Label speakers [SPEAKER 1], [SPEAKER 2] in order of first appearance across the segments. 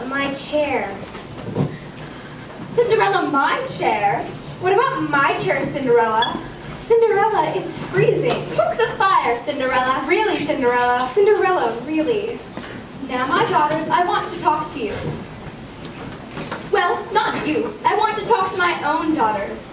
[SPEAKER 1] Cinderella, my chair.
[SPEAKER 2] Cinderella, my chair? What about my chair, Cinderella?
[SPEAKER 1] Cinderella, it's freezing.
[SPEAKER 2] Poke the fire, Cinderella.
[SPEAKER 1] Really, Cinderella? Cinderella, really?
[SPEAKER 2] Now, my daughters, I want to talk to you. Well, not you. I want to talk to my own daughters.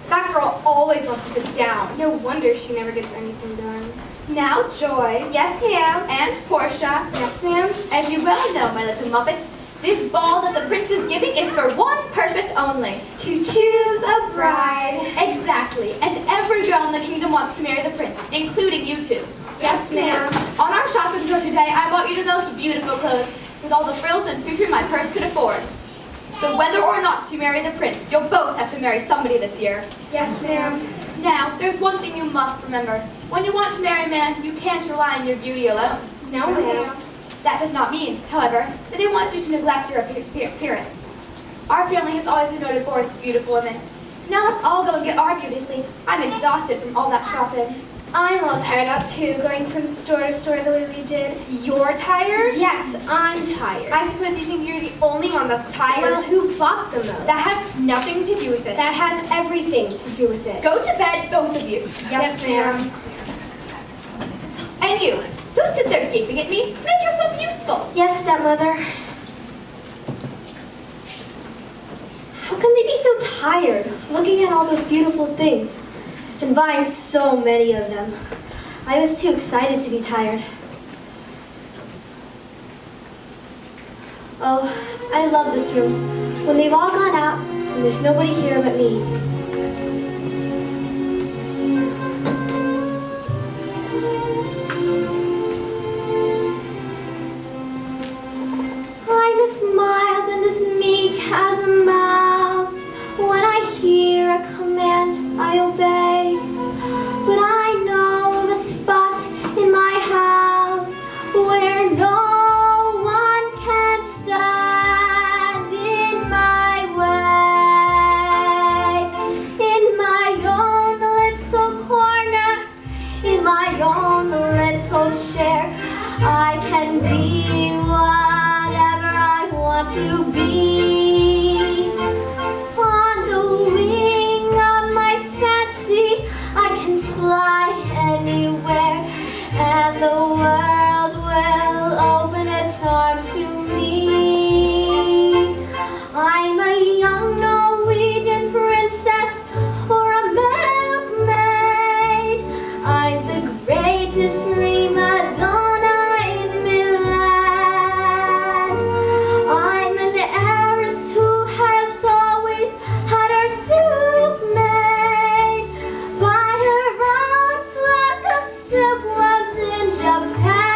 [SPEAKER 2] That girl always wants to sit down.
[SPEAKER 1] No wonder she never gets anything done.
[SPEAKER 2] Now, Joy. Yes, ma'am. And Portia.
[SPEAKER 1] Yes, ma'am.
[SPEAKER 2] As you well know, my little Muppets, this ball that the prince is giving is for one purpose only.
[SPEAKER 1] To choose a bride.
[SPEAKER 2] Exactly. And every girl in the kingdom wants to marry the prince, including you two.
[SPEAKER 1] Yes, ma'am.
[SPEAKER 2] On our shopping tour today, I bought you the most beautiful clothes with all the frills and future my purse could afford. So whether or not to marry the prince, you'll both have to marry somebody this year.
[SPEAKER 1] Yes, ma'am.
[SPEAKER 2] Now, there's one thing you must remember. When you want to marry a man, you can't rely on your beauty alone.
[SPEAKER 1] No, ma'am.
[SPEAKER 2] That does not mean, however, that I want you to neglect your appearance. Our family has always been noted for its beautiful women. So now let's all go and get our beauty sleep. I'm exhausted from all that shopping.
[SPEAKER 1] I'm all tired out too, going from store to store the way we did.
[SPEAKER 2] You're tired?
[SPEAKER 1] Yes, I'm tired.
[SPEAKER 2] I suppose you think you're the only one that's tired.
[SPEAKER 1] Well, who bought the most?
[SPEAKER 2] That has nothing to do with it.
[SPEAKER 1] That has everything to do with it.
[SPEAKER 2] Go to bed, both of you.
[SPEAKER 1] Yes, ma'am.
[SPEAKER 2] And you, don't sit there gaping at me. Make yourself useful.
[SPEAKER 1] Yes, stepmother. How can they be so tired looking at all those beautiful things and buying so many of them? I was too excited to be tired. Oh, I love this room. When they've all gone out and there's nobody here but me. I'm as mild and as meek as a mouse. When I hear a command, I obey. But I know of a spot in my house where no one can stand in my way. In my own little corner, in my own little share, I can be whatever I want to be. On the wing of my fancy, I can fly anywhere, and the world will open its arms to me. I'm a young Norwegian princess or a milkmaid. I'm the greatest prima donna in Milan. I'm an heiress who has always had her soup made by her own flock of silkworms in Japan.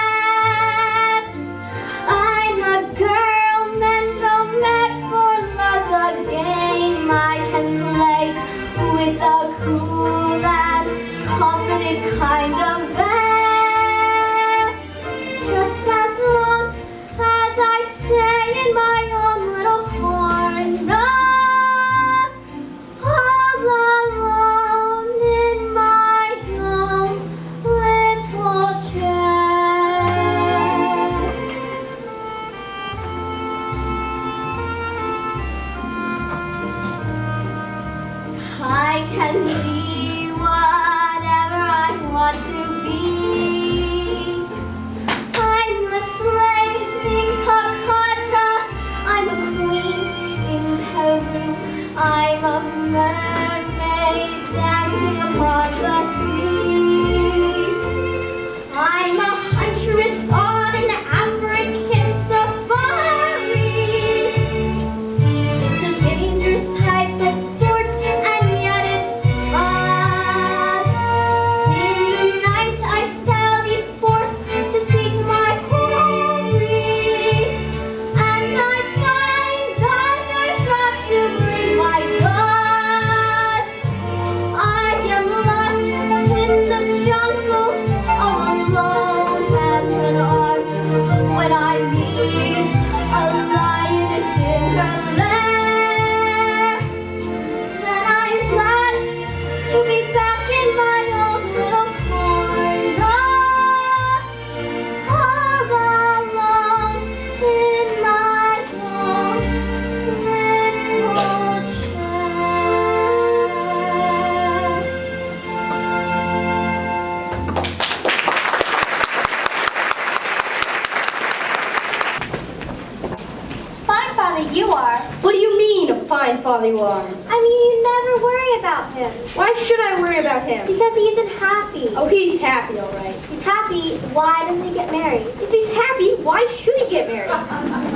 [SPEAKER 3] fine father you are.
[SPEAKER 1] I mean, you never worry about him.
[SPEAKER 3] Why should I worry about him?
[SPEAKER 1] Because he isn't happy.
[SPEAKER 3] Oh, he's happy, all right.
[SPEAKER 1] He's happy, why doesn't he get married?
[SPEAKER 3] If he's happy, why should he get married?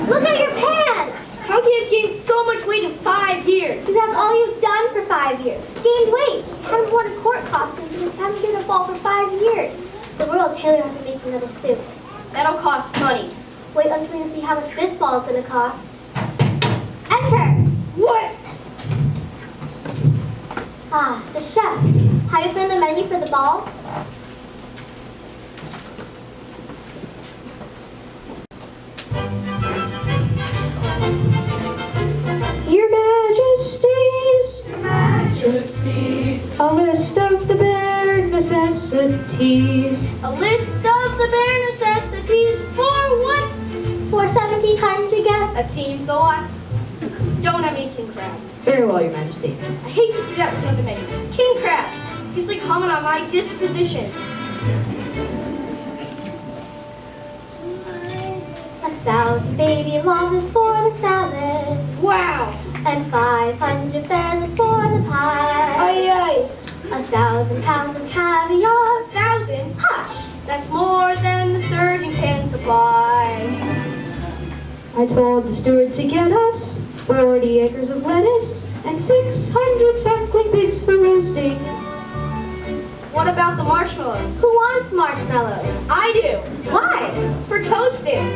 [SPEAKER 1] Look at your pants!
[SPEAKER 3] How can you have gained so much weight in 5 years?
[SPEAKER 1] Because that's all you've done for 5 years. Gained weight. You haven't worn a court costume because you haven't given a ball for 5 years. The royal tailor has to make another suit.
[SPEAKER 3] That'll cost money.
[SPEAKER 1] Wait until you see how much this ball is going to cost. Enter!
[SPEAKER 3] What?
[SPEAKER 1] Ah, the chef. Have you found the menu for the ball?
[SPEAKER 4] Your Majesties, a list of the bare necessities.
[SPEAKER 3] A list of the bare necessities for what?
[SPEAKER 1] For 1,700 guests.
[SPEAKER 3] That seems a lot. Don't have any king crab.
[SPEAKER 4] Very well, Your Majesty.
[SPEAKER 3] I hate to see that written on the menu. King crab. Seems like common on my disposition.
[SPEAKER 1] 1,000 baby lobsters for the salad.
[SPEAKER 3] Wow.
[SPEAKER 1] And 500 pheasants for the pie.
[SPEAKER 3] Aye, aye.
[SPEAKER 1] 1,000 pounds of caviar.
[SPEAKER 3] 1,000?
[SPEAKER 1] Hush!
[SPEAKER 3] That's more than the sturgeon can supply.
[SPEAKER 4] I told the steward to get us 40 acres of lettuce and 600 suckling pigs for roasting.
[SPEAKER 3] What about the marshmallows?
[SPEAKER 1] Who wants marshmallows?
[SPEAKER 3] I do.
[SPEAKER 1] Why?
[SPEAKER 3] For toasting.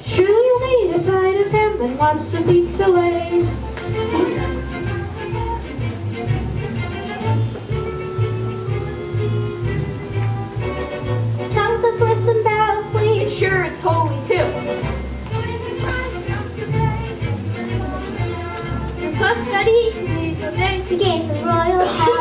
[SPEAKER 4] Surely you'll need a side of ham and lots of beef fillets.
[SPEAKER 1] Chunks of Swiss and barrels, please.
[SPEAKER 3] Sure, it's holy too. Custody,
[SPEAKER 1] To gain some royal power.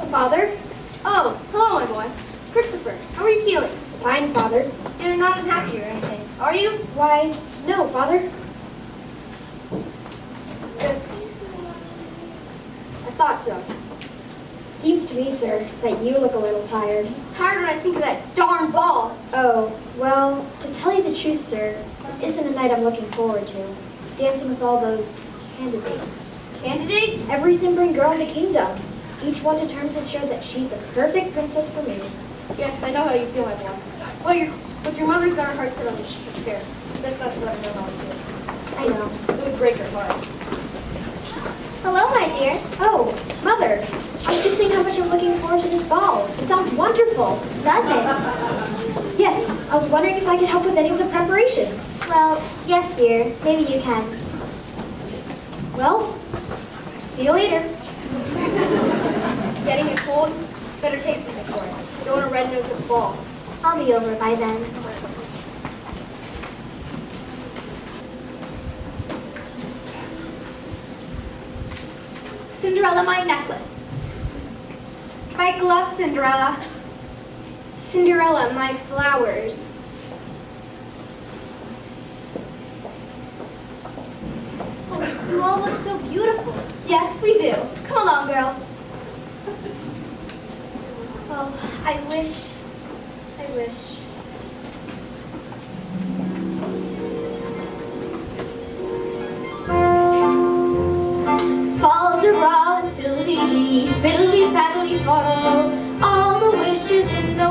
[SPEAKER 3] Father. Oh, hello, my boy. Christopher, how are you feeling?
[SPEAKER 4] Fine, Father.
[SPEAKER 3] You're not unhappy or anything, are you?
[SPEAKER 4] Why, no, Father.
[SPEAKER 3] I thought so.
[SPEAKER 4] Seems to me, sir, that you look a little tired.
[SPEAKER 3] Tired when I think of that darn ball.
[SPEAKER 4] Oh, well, to tell you the truth, sir, it isn't a night I'm looking forward to. Dancing with all those candidates.
[SPEAKER 3] Candidates?
[SPEAKER 4] Every simpering girl in the kingdom. Each one determined to show that she's the perfect princess for me.
[SPEAKER 3] Yes, I know how you feel, my boy. Well, but your mother's got her heart set on this affair. So that's not to let her know how you feel.
[SPEAKER 4] I know.
[SPEAKER 3] It would break her heart.
[SPEAKER 1] Hello, my dear.
[SPEAKER 4] Oh, Mother, I was just saying how much I'm looking forward to this ball. It sounds wonderful.
[SPEAKER 1] Does it?
[SPEAKER 4] Yes, I was wondering if I could help with any of the preparations.
[SPEAKER 1] Well, yes, dear. Maybe you can.
[SPEAKER 4] Well, see you later.
[SPEAKER 3] Getting it cold, better take something for it. You don't want a red nose at the ball.
[SPEAKER 1] I'll be over by then.
[SPEAKER 2] Cinderella, my necklace. My glove, Cinderella.
[SPEAKER 3] Cinderella, my flowers.
[SPEAKER 1] Oh, you all look so beautiful.
[SPEAKER 2] Yes, we do. Come along, girls.
[SPEAKER 1] Oh, I wish.
[SPEAKER 2] Fall-de-rol, fiddly-dee, fiddly-faddly-fall. All the wishes in the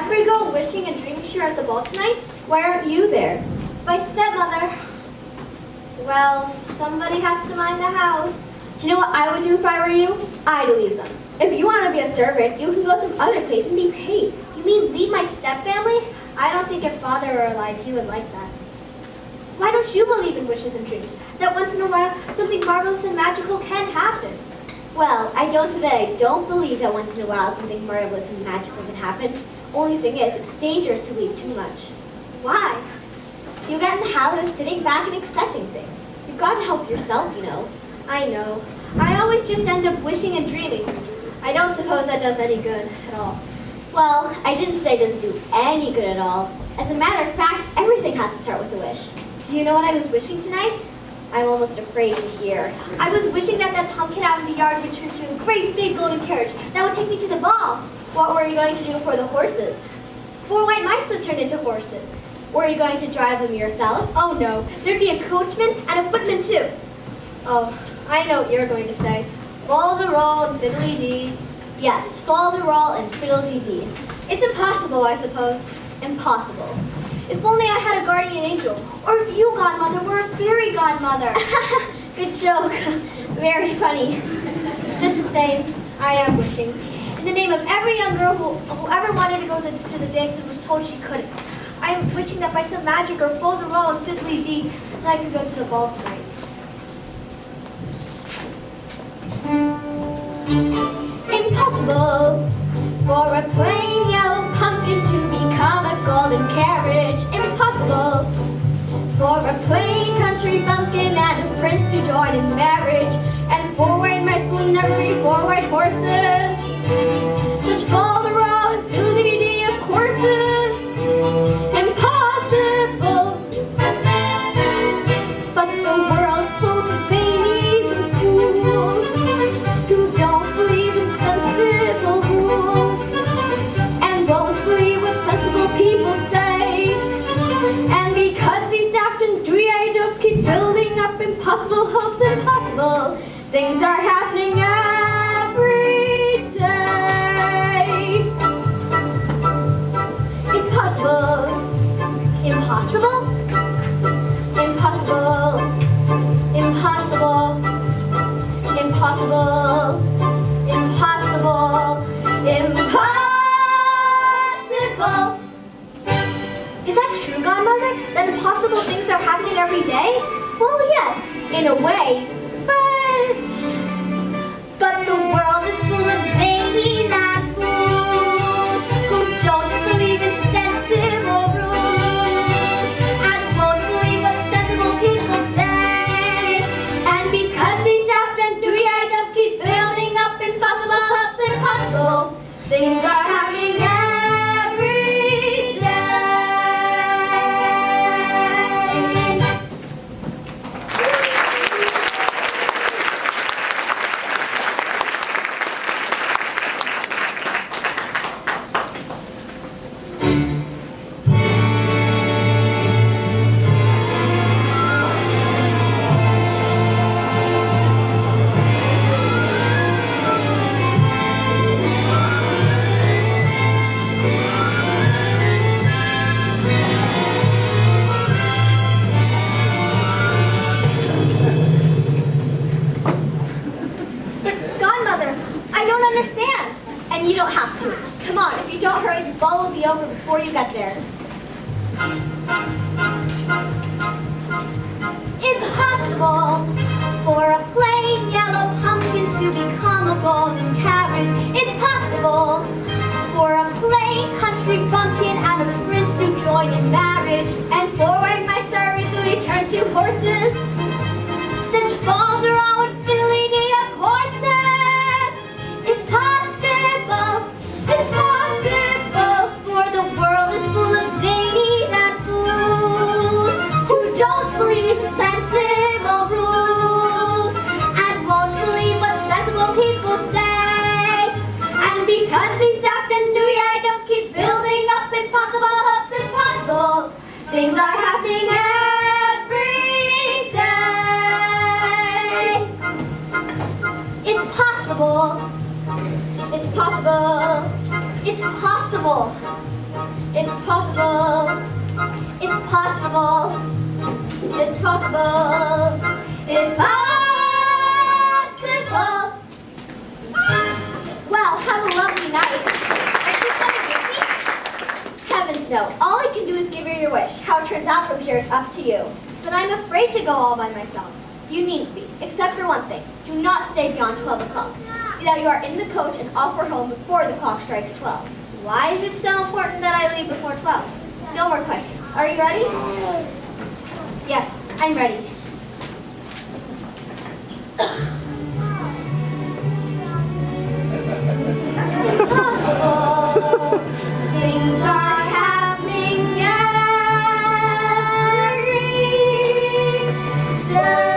[SPEAKER 3] every girl wishing and dreaming she were at the ball tonight?
[SPEAKER 1] Why aren't you there?
[SPEAKER 3] My stepmother. Well, somebody has to mind the house.
[SPEAKER 1] Do you know what I would do if I were you? I'd leave them. If you want to be a servant, you can go some other place and be paid.
[SPEAKER 3] You mean leave my stepfamily? I don't think if father were alive, he would like that. Why don't you believe in wishes and dreams? That once in a while, something marvelous and magical can happen.
[SPEAKER 1] Well, I don't say that I don't believe that once in a while something marvelous and magical can happen. Only thing is, it's dangerous to believe too much.
[SPEAKER 3] Why?
[SPEAKER 1] You get in the habit of sitting back and expecting things. You've got to help yourself, you know.
[SPEAKER 3] I know. I always just end up wishing and dreaming. I don't suppose that does any good at all.
[SPEAKER 1] Well, I didn't say it doesn't do any good at all. As a matter of fact, everything has to start with a wish.
[SPEAKER 3] Do you know what I was wishing tonight?
[SPEAKER 1] I'm almost afraid to hear.
[SPEAKER 3] I was wishing that that pumpkin out in the yard would turn to a great big golden carriage that would take me to the ball.
[SPEAKER 1] What were you going to do for the horses?
[SPEAKER 3] 4 white mice would turn into horses.
[SPEAKER 1] Were you going to drive them yourself?
[SPEAKER 3] Oh no, there'd be a coachman and a footman too. Oh, I know what you're going to say. Fol-de-rol and fiddly-dee.
[SPEAKER 1] Yes, fol-de-rol and fiddle-dee-dee.
[SPEAKER 3] It's impossible, I suppose.
[SPEAKER 1] Impossible.
[SPEAKER 3] If only I had a guardian angel, or if you, godmother, were a fairy godmother.
[SPEAKER 1] Good joke. Very funny.
[SPEAKER 3] Just the same, I am wishing. In the name of every young girl who ever wanted to go to the dance and was told she couldn't. I am wishing that by some magic or fol-de-rol and fiddly-dee, that I could go to the ball tonight.
[SPEAKER 1] Impossible for a plain yellow pumpkin to become a golden carriage. Impossible for a plain country bumpkin and a prince to join in marriage. And 4 white mice will never be 4 white horses. Such fol-de-rol and fiddly-dee of courses. Impossible. But the world's full of zanies and fools who don't believe in sensible rules and won't believe what sensible people say. And because these daft and dewy-eyed dopes keep building up impossible hopes, impossible things are happening every day. Impossible.
[SPEAKER 3] Impossible?
[SPEAKER 1] Impossible.
[SPEAKER 3] Impossible. Impossible. Impossible. Impossible. Is that true, godmother? That impossible things are happening every day?
[SPEAKER 1] Well, yes, in a way,
[SPEAKER 3] But the world is full of zanies and fools who don't believe in sensible rules and won't believe what sensible people say.
[SPEAKER 1] and because these daft and dewy-eyed dopes keep building up impossible hopes, impossible things are happening every day.
[SPEAKER 3] Godmother, I don't understand.
[SPEAKER 1] And you don't have to. Come on, if you don't hurry, the ball will be over before you get there.
[SPEAKER 3] It's possible for a plain yellow pumpkin to become a golden carriage. It's possible for a plain country bumpkin and a prince to join in marriage.
[SPEAKER 1] And 4 white mice are easily turned to horses.
[SPEAKER 3] Such fol-de-rol and fiddly-dee of horses. It's possible. It's possible. For the world is full of zanies and fools who don't believe in sensible rules and won't believe what sensible people say.
[SPEAKER 1] And because these daft and dewy-eyed dopes keep building up impossible hopes, impossible things are happening every day.
[SPEAKER 3] It's possible.
[SPEAKER 1] It's possible.
[SPEAKER 3] It's possible. It's possible. It's possible. It's possible. It's possible.
[SPEAKER 1] Well, have a lovely night. Heavens no, all I can do is give you your wish. How it turns out from here is up to you. But I'm afraid to go all by myself. You needn't be, except for one thing. Do not stay beyond 12 o'clock. See that you are in the coach and off for home before the clock strikes 12. Why is it so important that I leave before 12? No more questions. Are you ready? Yes, I'm ready. Impossible. Things are happening every day.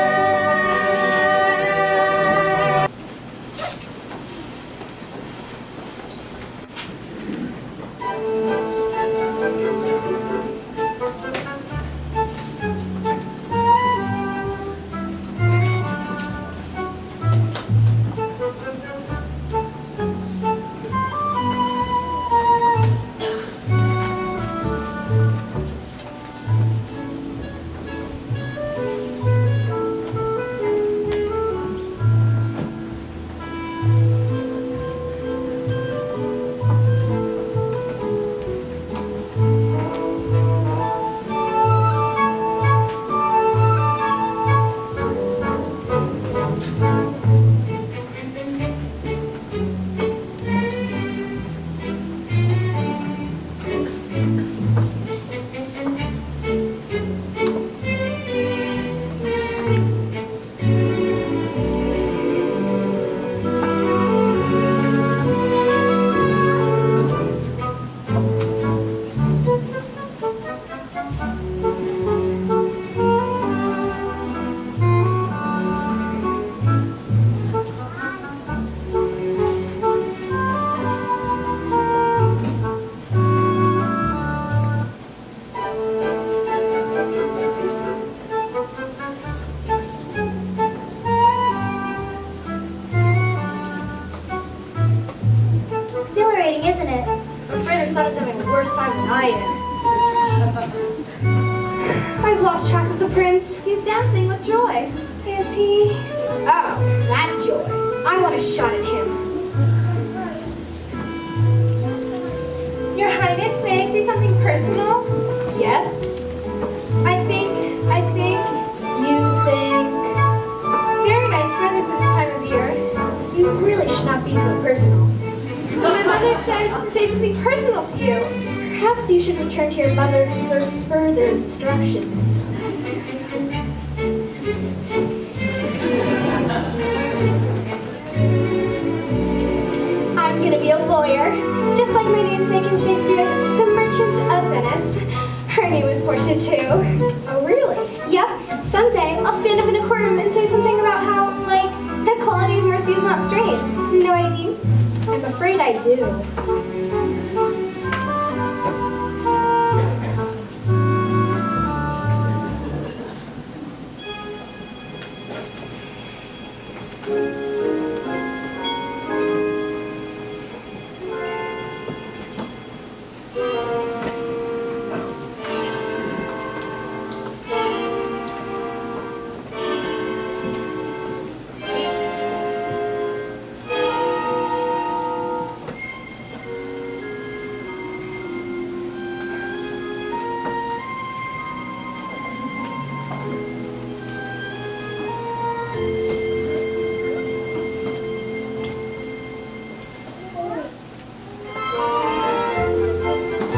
[SPEAKER 1] Exhilarating, isn't it? I'm afraid our son is having a worse time than I am. I've lost track of the prince.
[SPEAKER 2] He's dancing with joy.
[SPEAKER 1] Is he? Oh, that joy. I want a shot at him.
[SPEAKER 2] Your Highness, may I say something personal?
[SPEAKER 1] Yes?
[SPEAKER 2] You think... Very nice weather for this time of year.
[SPEAKER 1] You really should not be so personal.
[SPEAKER 2] But my mother said to say something personal to you.
[SPEAKER 1] Perhaps you should return to your mother for further instructions. I'm gonna be a lawyer, just like my namesake in Shakespeare's The Merchant of Venice. Her name was Portia too. Oh really? Yep. Someday I'll stand up in a courtroom and say something about how, like, the quality of mercy is not strained. You know what I mean? I'm afraid I do.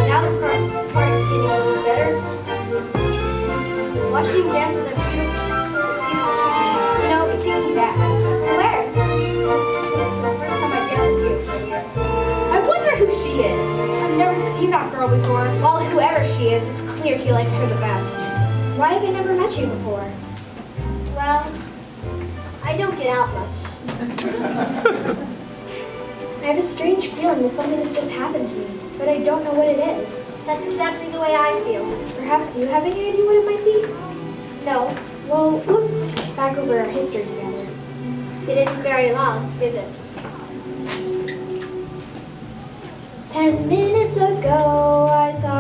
[SPEAKER 1] Now the part is getting a little better. Watching him dance with a you know, it takes me back. To where? The first time I danced with you.
[SPEAKER 2] I wonder who she is.
[SPEAKER 1] I've never seen that girl before. Well, whoever she is, it's clear he likes her the best. Why have I never met you before? Well, I don't get out much. I have a strange feeling that something has just happened to me, but I don't know what it is. That's exactly the way I feel. Perhaps you have any idea what it might be? No. Well, let's back over our history together. It isn't very long, is it? 10 minutes ago, I saw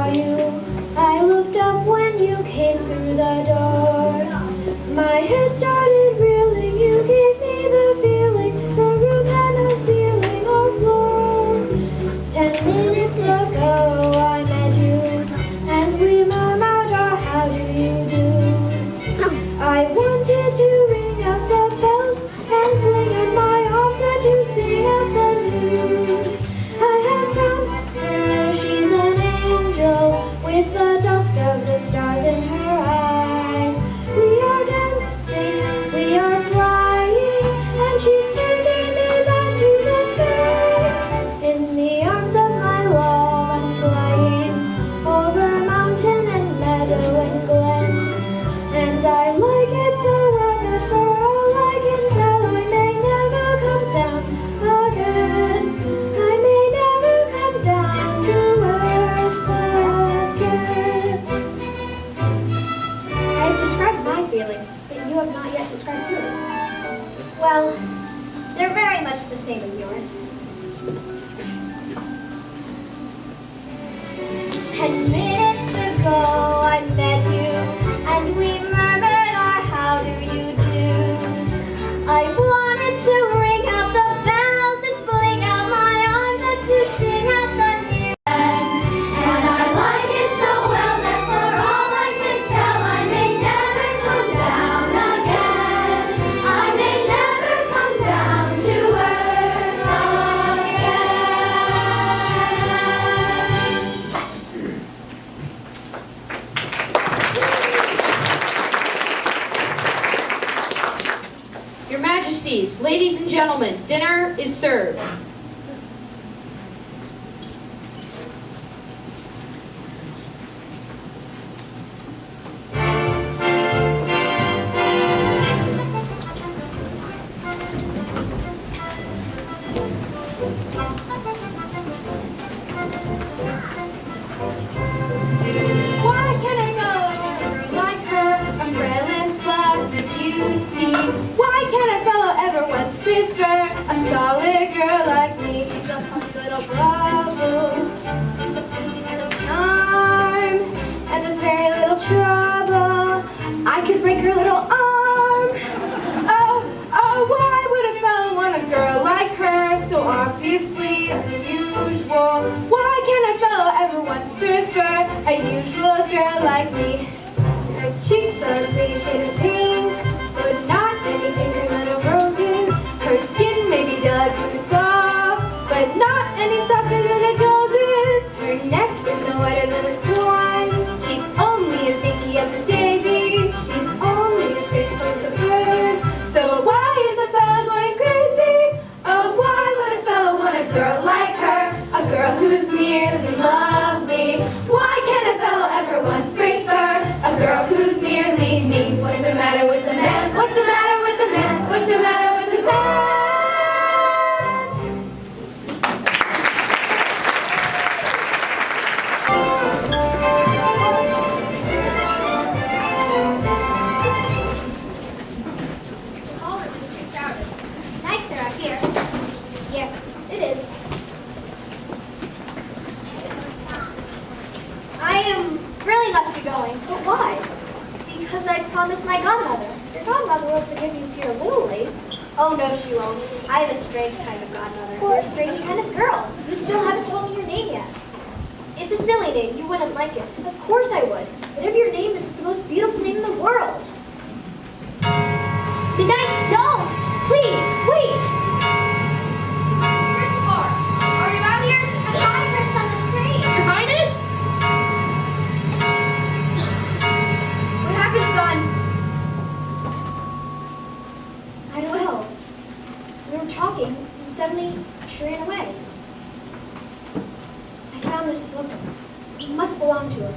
[SPEAKER 1] I wanted to ring out the bells and fling in my arms and to sing out the news. I have found her, she's an angel with the dust of the stars in her eyes. We are dancing, we are flying, and she's taking me back to the skies. In the arms of my love I'm flying over mountain and meadow and glen. And I like it so well that for all I can tell I may never come down again. I may never come down to earth again. I have described my feelings, but you have not yet described yours. Well, they're very much the same as yours. 10 minutes ago I met you, and we murmured our how do you do's. I wanted to ring out the bells and fling out my arms and to sing out the news. And I like it so well that for all I can tell I may never come down again. I may never come down to earth again.
[SPEAKER 4] Your Majesties, ladies and gentlemen, dinner is served.
[SPEAKER 1] Why can't I go like her, a frail and fluffy beauty? Why can't a fellow ever once prefer a solid girl like me? She's a funny little bubble, with a fancy kind of charm, and with very little trouble, I could break her little arm. Oh, why would a fellow want a girl like her, so obviously unusual? Why can't a fellow ever once prefer a usual girl like me? Her cheeks are a pretty shade of pink, but not any pinker than a rose's. Her skin may be delicate and soft, but not any softer than a dose's. Her neck is no whiter than a swan. She's only as dainty as a daisy. She's only as graceful as a bird. So why is the fellow going crazy? Oh, why would a fellow want a girl like her? A girl who's merely lovely. Why can't a fellow ever once prefer a girl who's merely mean? What's the matter with the man? What's the matter with the man? What's the matter with the man?
[SPEAKER 3] The ballroom is too crowded. It's nicer out here.
[SPEAKER 1] Yes, it is. Really must be going. But why? Because I promised my godmother. Your godmother will forgive you if you're a little late. Oh, no, she won't. I have a strange kind of godmother. Or a strange kind of girl. You still haven't told me your name yet. It's a silly name. You wouldn't like it. Of course I would. Whatever your name is, it's the most beautiful name in the world. Midnight? No! Please, wait!
[SPEAKER 3] Christopher, are you out here? I'm foreigners on the street.
[SPEAKER 2] Your Highness?
[SPEAKER 3] What happened, son?
[SPEAKER 1] I don't know. We were talking, and suddenly she ran away. I found this slipper. It must belong to her.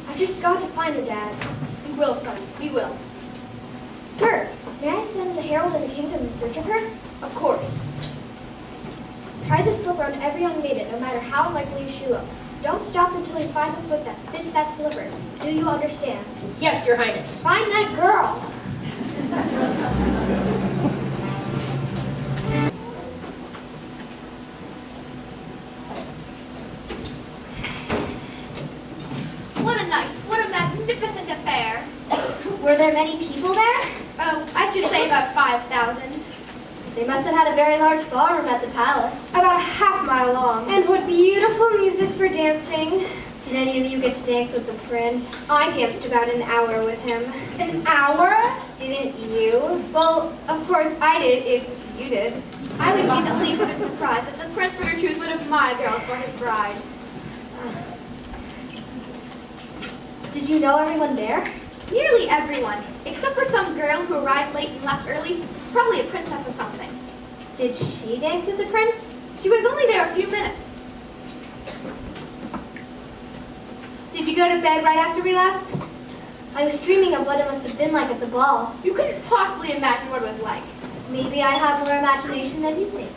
[SPEAKER 1] I've just got to find her, Dad.
[SPEAKER 2] We will, son. We will.
[SPEAKER 1] Sir, may I send the herald of the kingdom in search of her?
[SPEAKER 2] Of course.
[SPEAKER 1] Try this slipper on every young maiden, no matter how unlikely she looks. Don't stop until you find the foot that fits that slipper. Do you understand?
[SPEAKER 2] Yes, Your Highness.
[SPEAKER 1] Find that girl!
[SPEAKER 2] What a magnificent affair.
[SPEAKER 1] Were there many people there?
[SPEAKER 2] Oh, I should say about 5,000.
[SPEAKER 1] They must have had a very large ballroom at the palace.
[SPEAKER 2] About a half-mile long.
[SPEAKER 1] And what beautiful music for dancing. Did any of you get to dance with the prince? I danced about an hour with him.
[SPEAKER 2] An hour?
[SPEAKER 1] you?
[SPEAKER 2] Well, of course I did, if you did. I would be the least bit surprised if the prince were to choose one of my girls for his bride.
[SPEAKER 1] Did you know everyone there?
[SPEAKER 2] Nearly everyone, except for some girl who arrived late and left early, probably a princess or something.
[SPEAKER 1] Did she dance with the prince?
[SPEAKER 2] She was only there a few minutes.
[SPEAKER 1] Did you go to bed right after we left? I was dreaming of what it must have been like at the ball.
[SPEAKER 2] You couldn't possibly imagine what it was like.
[SPEAKER 1] Maybe I have more imagination than you think.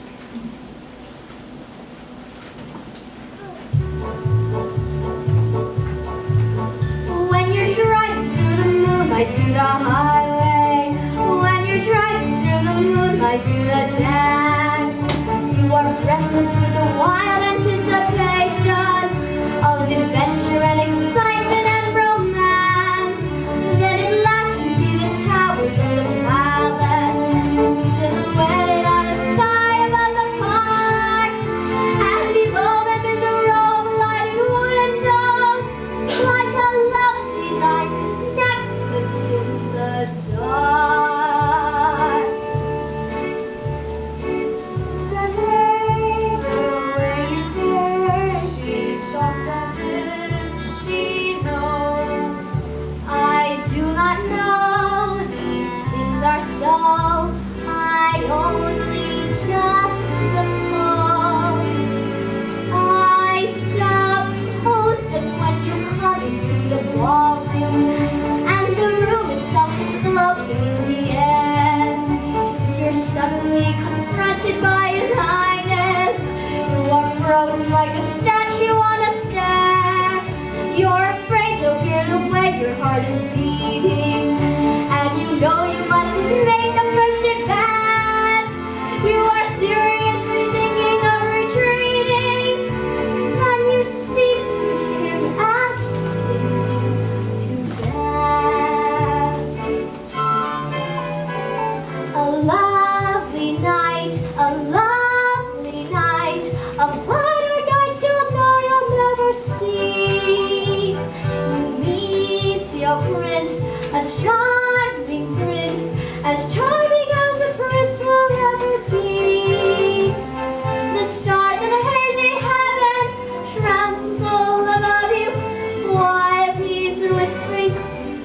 [SPEAKER 1] When you're driving through the moonlight to the highway, when you're driving through the moonlight to the dance, you are breathless with the wild anticipation of adventure and excitement and romance. Then at last you see the towers of the palace, silhouetted on a sky above the park, and below them is a row of lighted windows, like a lovely diamond necklace in the dark. Is that way, the way you turn?
[SPEAKER 2] She talks as if she knows.
[SPEAKER 1] I do not know, these things are so, I only just suppose. I suppose that when you come into the ballroom, and the room itself is floating in the air, you're suddenly confronted by His Highness. You are frozen like a statue on a stair. You're afraid you'll hear the way your heart is beating, and you know you mustn't make the first advance. You are seriously thinking of retreating, and you seem to hear Him asking you to dance. A lovely night, a lovely night, a brighter night you'll know you'll never see. You meet your prince, a charming prince, as charming as a prince will ever be. The stars in a hazy heaven tremble above you, while He's whispering,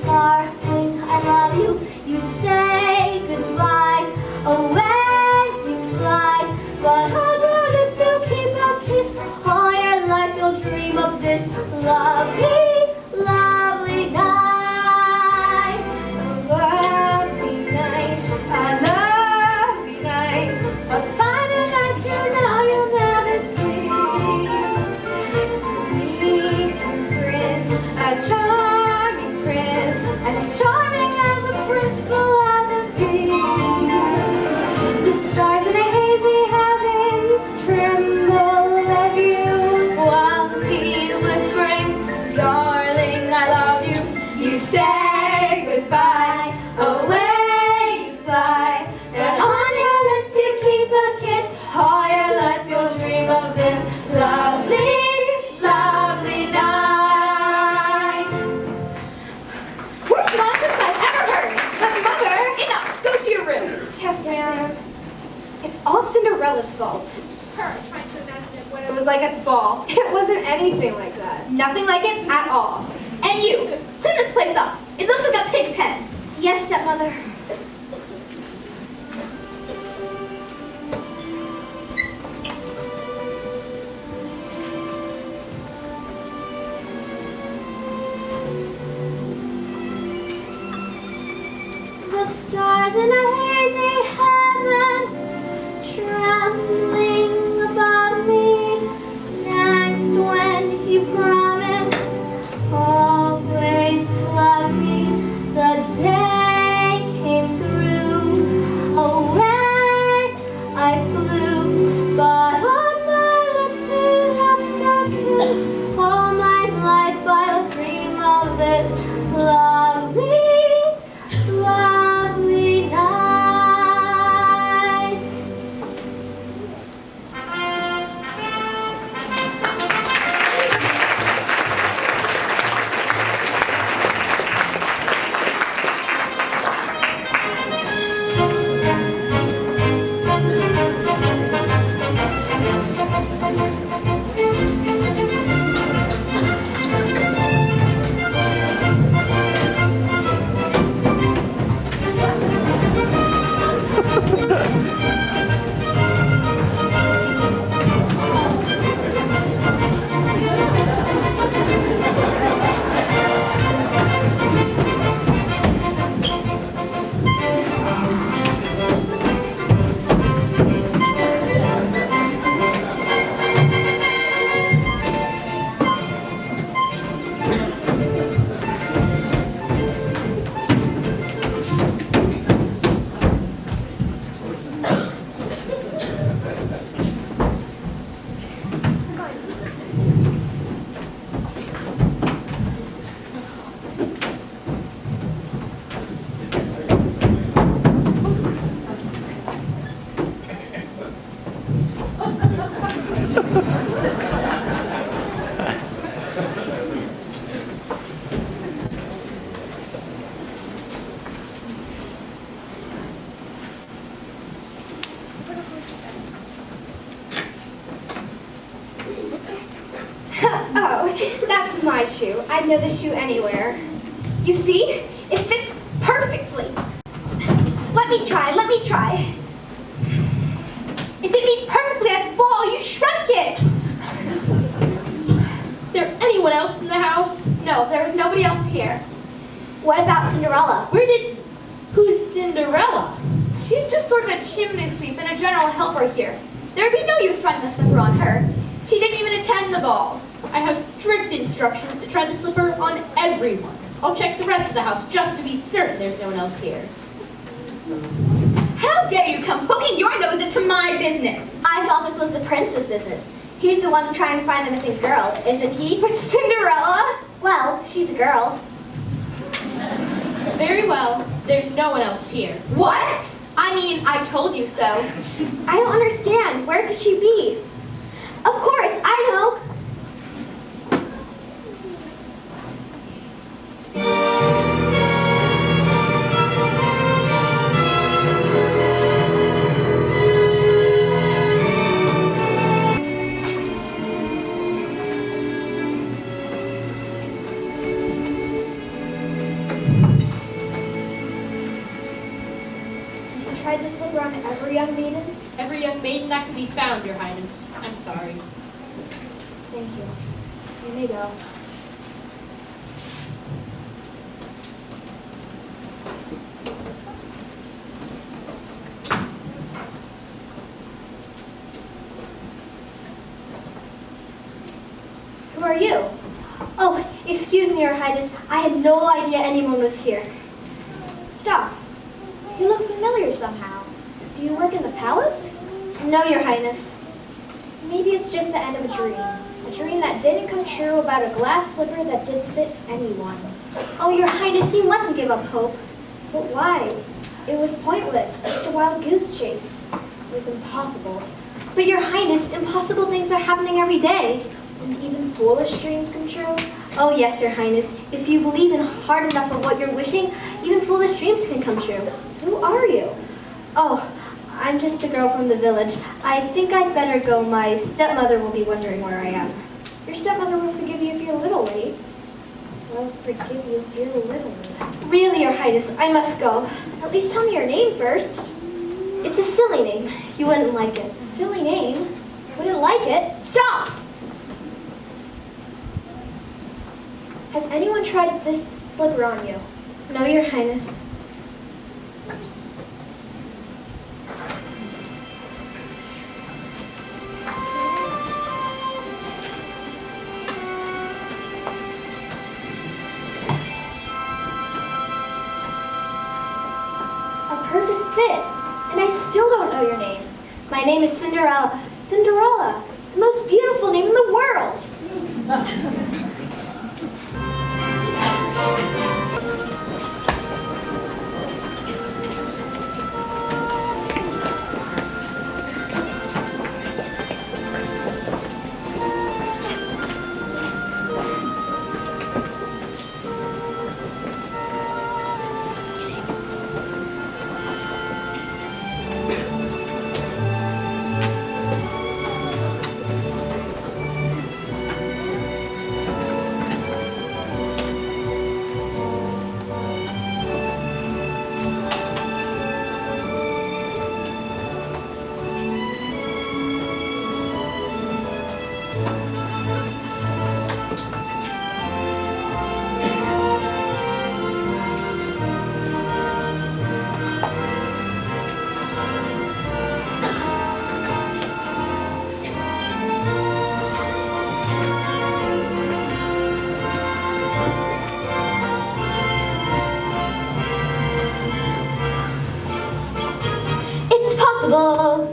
[SPEAKER 1] darling, I love you. You say goodbye, away you fly, but I'd rather to keep a kiss all your life. You'll dream of this lovely, lovely night. A lovely night, a lovely night, a finer night you know you'll never see. Meet your prince, a charming prince, as charming as a prince will ever be. The stars in a hazy heavens tremble above you, while He's whispering, darling, I love you. You say goodbye, away you fly, but on your lips you keep a kiss. All your life you'll dream of this lovely, lovely night.
[SPEAKER 2] Worst nonsense I've ever heard. But Mother, enough. Go to your room.
[SPEAKER 4] Yes, ma'am. It's all Cinderella's fault.
[SPEAKER 2] Her trying to imagine what it was like at the ball.
[SPEAKER 4] It wasn't anything like that.
[SPEAKER 2] Nothing like it at all. And you, clean this place up. It looks like a pig pen.
[SPEAKER 1] Yes, stepmother. The stars in a hazy heaven trembling above me danced when He promised always to love me. The day came through, away I flew, but on my lips He left a kiss. All my life I'll dream of this lovely, lovely night. Oh, that's my shoe. I'd know this shoe anywhere. You see? It fits perfectly. Let me try, let me try. It fit me perfectly at the ball. You shrunk it.
[SPEAKER 2] Is there anyone else in the house? No, there was nobody else here.
[SPEAKER 1] What about Cinderella?
[SPEAKER 2] Who's Cinderella? She's just sort of a chimney sweep and a general helper here. There'd be no use trying the slipper on her. She didn't even attend the ball.
[SPEAKER 5] I have strict instructions to try the slipper on everyone. I'll check the rest of the house just to be certain there's no one else here.
[SPEAKER 2] How dare you come poking your nose into my business?
[SPEAKER 1] I thought this was the prince's business. He's the one trying to find the missing girl, isn't he? But Cinderella? Well, she's a girl.
[SPEAKER 5] Very well, there's no one else here.
[SPEAKER 2] What? I mean, I told you so.
[SPEAKER 1] I don't understand. Where could she be? Of course, I know. Tried the slipper on every young maiden?
[SPEAKER 5] Every young maiden that can be found, Your Highness. I'm sorry.
[SPEAKER 1] Thank you. You may go. Who are you? Oh, excuse me, Your Highness. I had no idea anyone was here. Stop. You look familiar somehow. Do you work in the palace? No, Your Highness. Maybe it's just the end of a dream. A dream that didn't come true about a glass slipper that didn't fit anyone. Oh, Your Highness, you mustn't give up hope. But why? It was pointless, just a wild goose chase. It was impossible. But Your Highness, impossible things are happening every day. And even foolish dreams come true. Oh yes, Your Highness. If you believe in hard enough of what you're wishing, even foolish dreams can come true. Who are you? Oh, I'm just a girl from the village. I think I'd better go. My stepmother will be wondering where I am. Your stepmother will forgive you if you're a little late. Will forgive you if you're a little late. Really, Your Highness, I must go. At least tell me your name first. It's a silly name. You wouldn't like it. Silly name? Wouldn't like it? Stop! Has anyone tried this slipper on you? No, Your Highness. A perfect fit. And I still don't know your name. My name is Cinderella. Cinderella, the most beautiful name in the world.
[SPEAKER 3] possible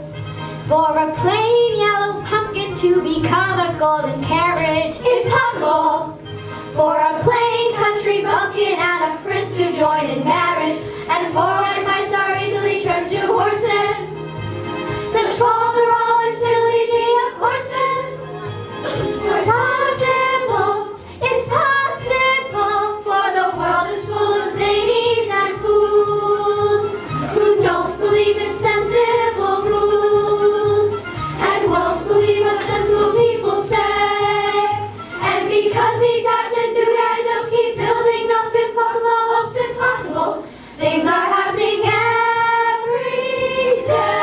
[SPEAKER 3] for a plain yellow pumpkin to become a golden carriage.
[SPEAKER 1] It's possible for a plain country bumpkin and a prince to join in marriage, and for white mice are easily turned to horses. Such folderol and fiddly-dee of horses. For possible, it's possible, for the world is full of zanies and fools who don't believe in sensible rules and won't believe what sensible people say. And because these captain do keep building up impossible hopes impossible, things are happening every day.